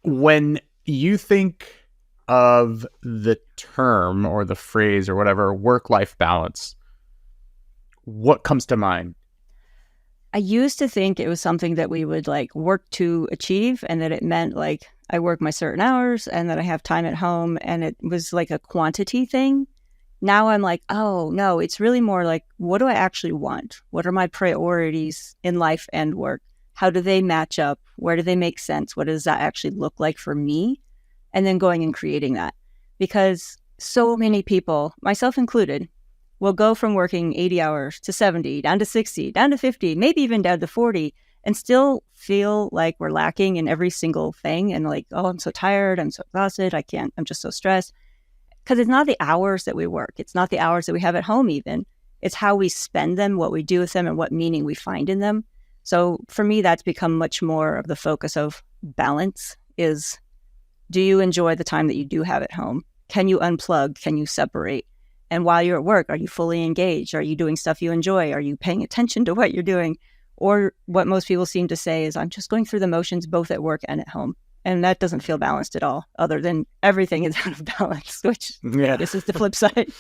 When you think of the term or the phrase or whatever, work-life balance, what comes to mind? I used to think it was something that we would like work to achieve, and that it meant like I work my certain hours and that I have time at home, and it was like a quantity thing. Now I'm like, oh no, it's really more like, what do I actually want? What are my priorities in life and work? How do they match up? Where do they make sense? What does that actually look like for me? And then going and creating that. Because so many people, myself included, will go from working 80 hours to 70, down to 60, down to 50, maybe even down to 40, and still feel like we're lacking in every single thing. And like, oh, I'm so tired. I'm so exhausted. I can't, I'm just so stressed. Because it's not the hours that we work. It's not the hours that we have at home, even. It's how we spend them, what we do with them, and what meaning we find in them. So for me, that's become much more of the focus of balance is, do you enjoy the time that you do have at home? Can you unplug? Can you separate? And while you're at work, are you fully engaged? Are you doing stuff you enjoy? Are you paying attention to what you're doing? Or what most people seem to say is, I'm just going through the motions both at work and at home. And that doesn't feel balanced at all, other than everything is out of balance, which Yeah. this is the flip side.